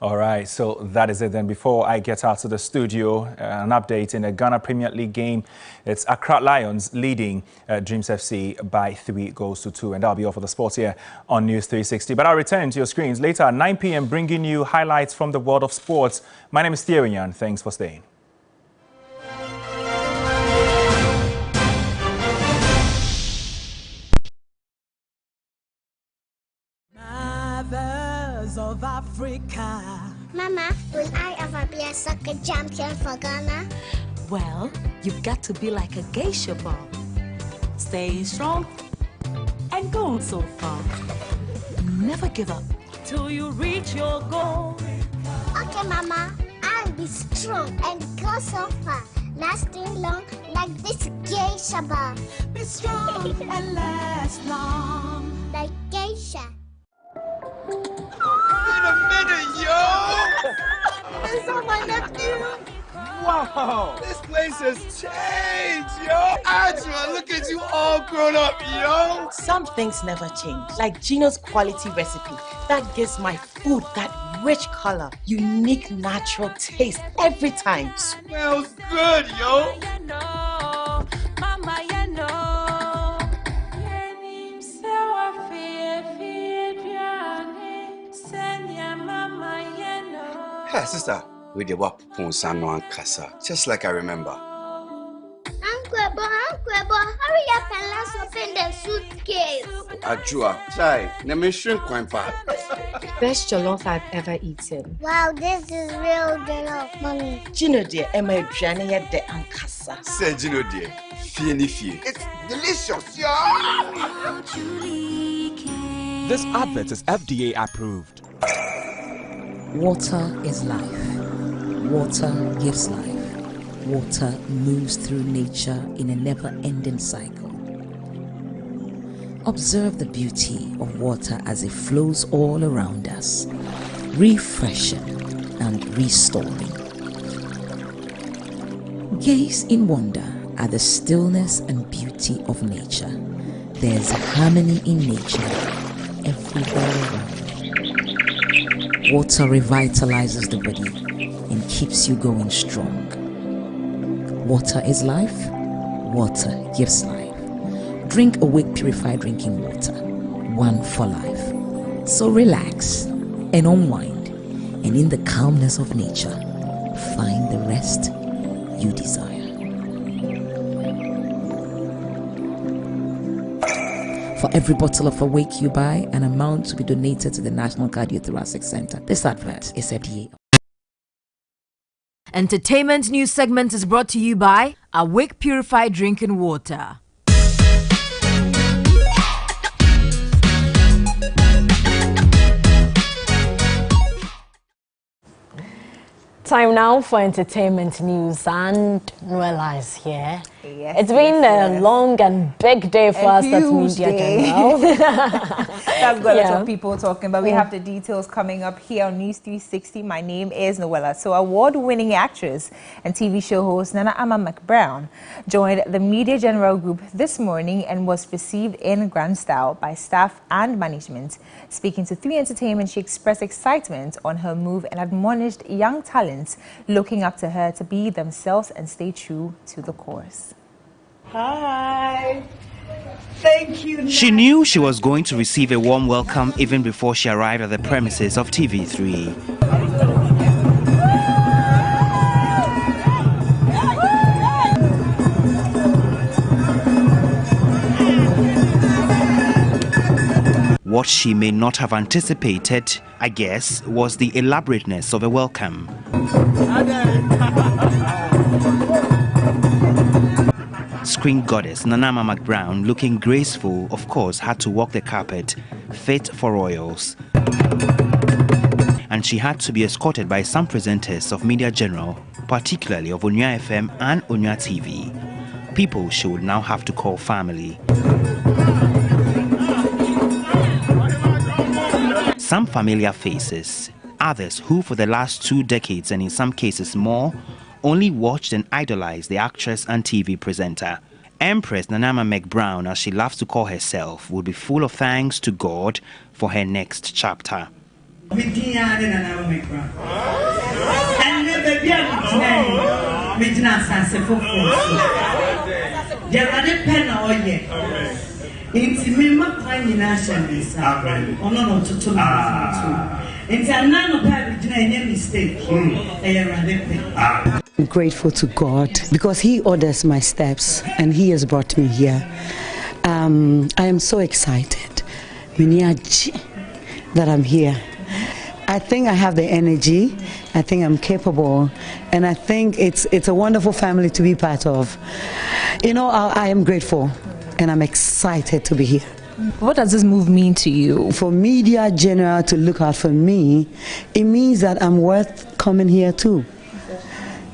All right, so that is it then. Before I get out to the studio, an update in the Ghana Premier League game. It's Accra Lions leading Dreams FC by 3 goals to 2. And that'll be all for the sports here on News 360. But I'll return to your screens later at 9 p.m. bringing you highlights from the world of sports. My name is Thierry. Thanks for staying. Of Africa. Mama, will I ever be a soccer champion for Ghana? Well, you've got to be like a geisha ball. Stay strong and go so far. Never give up till you reach your goal. Okay, Mama, I'll be strong and go so far, lasting long like this geisha ball. Be strong and last long like geisha. Wait a minute, yo! Is that my nephew? Wow, Wow, this place has changed, yo. Angela, look at you all grown up, yo. Some things never change, like Gino's quality recipe that gives my food that rich color, unique natural taste every time. Smells good, yo. Hey, sister, we did what Ponsano and Casa, just like I remember. Uncle, hurry up and let's open the suitcase. Ajua, chai, never shrink quite bad. Best jollof I've ever eaten. Wow, this is real jollof, mommy. Gino dear, am I drowning at the Ankasa? Say Gino dear, fie. It's delicious, yo. This advert is FDA approved. Water is life. Water gives life. Water moves through nature in a never-ending cycle. Observe the beauty of water as it flows all around us, refreshing and restoring. Gaze in wonder at the stillness and beauty of nature. There's harmony in nature everywhere around. Water revitalizes the body and keeps you going strong. Water is life. Water gives life. Drink Awake Purified Drinking Water. One for life. So relax and unwind, and in the calmness of nature, find the rest you desire. For every bottle of Awake you buy, an amount to be donated to the National Cardiothoracic Center. This advert is FDA. Entertainment news segment is brought to you by Awake Purified Drinking Water. Time now for entertainment news, and Noella is here. Yes, it's been a long and big day for us at Media General. I've got a lot of people talking, but we have the details coming up here on News 360. My name is Noella. So award-winning actress and TV show host Nana Ama McBrown joined the Media General Group this morning and was received in grand style by staff and management. Speaking to 3 Entertainment, she expressed excitement on her move and admonished young talents looking up to her to be themselves and stay true to the course. Hi. Thank you. She knew she was going to receive a warm welcome even before she arrived at the premises of TV3. What she may not have anticipated, I guess, was the elaborateness of a welcome. Screen goddess Nana Ama McBrown, looking graceful, of course, had to walk the carpet, fit for royals. And she had to be escorted by some presenters of Media General, particularly of Onua FM and Onua TV. People she would now have to call family. Some familiar faces, others who for the last 2 decades and in some cases more, only watched and idolized the actress and TV presenter. Empress Nana Ama McBrown, as she loves to call herself, would be full of thanks to God for her next chapter. I'm grateful to God because He orders my steps and He has brought me here. I am so excited that I'm here. I think I have the energy, I think I'm capable, and I think it's a wonderful family to be part of. You know, I am grateful and I'm excited to be here. What does this move mean to you? For Media General to look out for me, it means that I'm worth coming here too.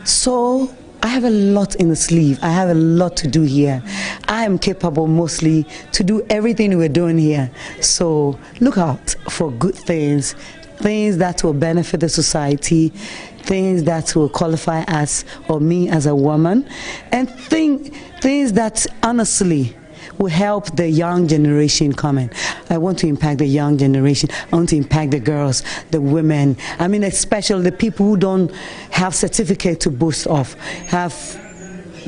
So I have a lot in the sleeve. I have a lot to do here. I am capable mostly to do everything we're doing here. So look out for good things things that will benefit the society, things that will qualify us or me as a woman, and things that honestly will help the young generation coming. I want to impact the young generation. I want to impact the girls, the women. I mean, especially the people who don't have certificate to boast of, have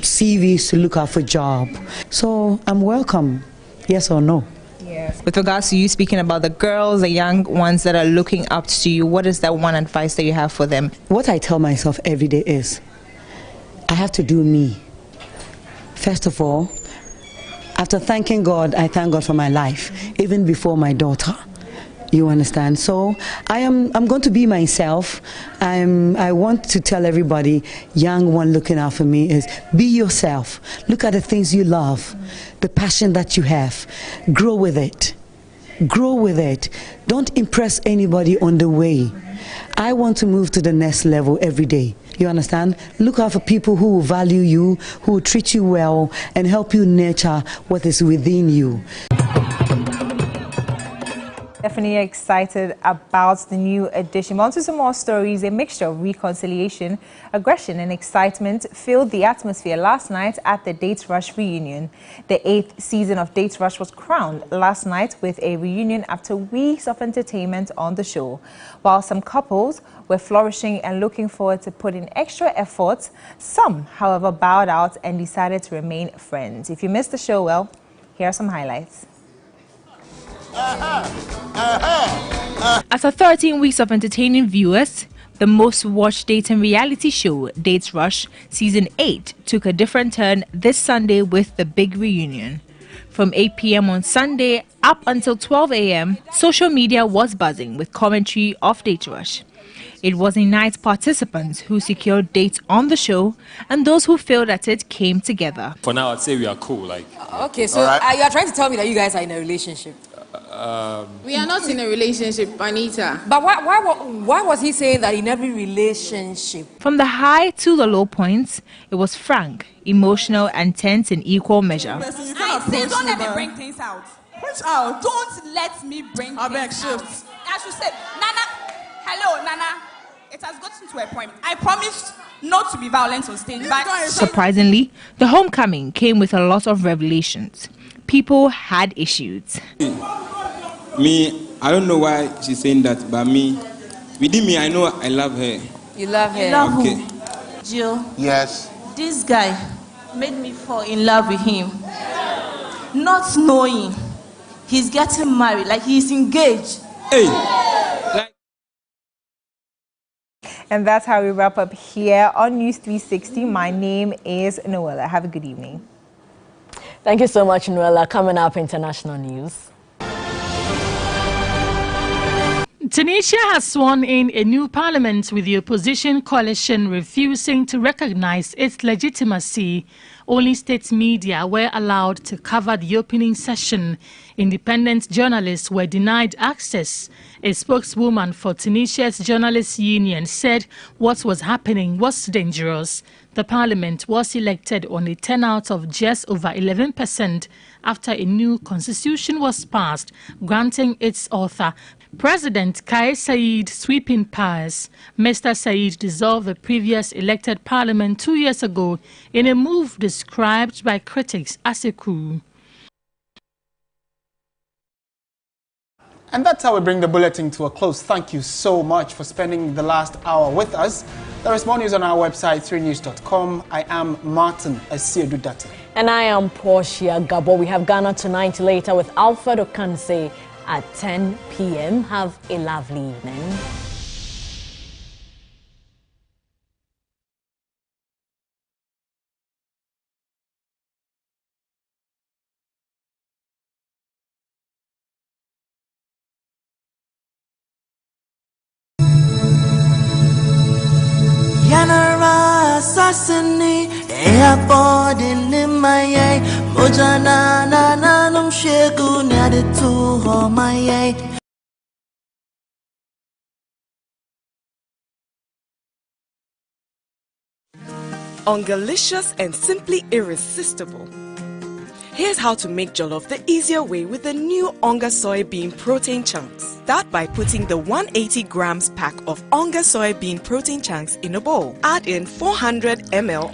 CVs to look out for job. So I'm welcome, yes or no. Yes. With regards to you speaking about the girls, the young ones that are looking up to you, what is that one advice that you have for them? What I tell myself every day is, I have to do me. First of all, after thanking God, I thank God for my life, even before my daughter. You understand? So I'm going to be myself. I want to tell everybody, young one looking out for me, is be yourself. Look at the things you love, the passion that you have. Grow with it. Grow with it. Don't impress anybody on the way. I want to move to the next level every day. You understand? Look out for people who will value you, who will treat you well, and help you nurture what is within you. Definitely excited about the new edition. On to some more stories. A mixture of reconciliation, aggression and excitement filled the atmosphere last night at the Date Rush reunion. The 8th season of Date Rush was crowned last night with a reunion after weeks of entertainment on the show. While some couples were flourishing and looking forward to putting extra effort, some, however, bowed out and decided to remain friends. If you missed the show, well, here are some highlights. After 13 weeks of entertaining viewers, the most watched dating reality show, Date Rush Season 8, took a different turn this Sunday with the big reunion. From 8 p.m. on Sunday up until 12 a.m., social media was buzzing with commentary of Date Rush. It was a night participants who secured dates on the show and those who failed at it came together. For now, I'd say we are cool. Okay, so you are trying to tell me that you guys are in a relationship? We are not in a relationship, Anita. But why was he saying that in every relationship? From the high to the low points, it was frank, emotional, and tense in equal measure. I say, don't let me bring things out. Which out? Don't let me bring things out. I should say, Nana, hello, Nana. It has gotten to a point. I promised not to be violent on stage. Surprisingly, the homecoming came with a lot of revelations. People had issues. Me, I don't know why she's saying that, but within me, I know I love her. You love her? You love okay. Who? Jill? Yes. This guy made me fall in love with him. Not knowing he's getting married, like he's engaged. Hey! And that's how we wrap up here on News 360. My name is Noella. Have a good evening. Thank you so much, Noella. Coming up, international news. Tunisia has sworn in a new parliament with the opposition coalition refusing to recognize its legitimacy. Only state media were allowed to cover the opening session. Independent journalists were denied access. A spokeswoman for Tunisia's journalists union said what was happening was dangerous. The parliament was elected on a turnout of just over 11% after a new constitution was passed, granting its author, President Kais Saied, sweeping powers. Mr. Saied dissolved the previous elected parliament 2 years ago in a move described by critics as a coup. And that's how we bring the bulletin to a close. Thank you so much for spending the last hour with us. There is more news on our website, 3news.com. I am Martin Asiedudate. And I am Portia Gabo. We have Ghana Tonight later with Alfred Okanse at 10 p.m. Have a lovely evening. Yanara Sassani, Airport in Limaye, Mojana Nanum Shegu Naditu Homaye. Ungalicious and simply irresistible. Here's how to make jollof the easier way with the new Onga soybean protein chunks. Start by putting the 180 grams pack of Onga soybean protein chunks in a bowl. Add in 400 ml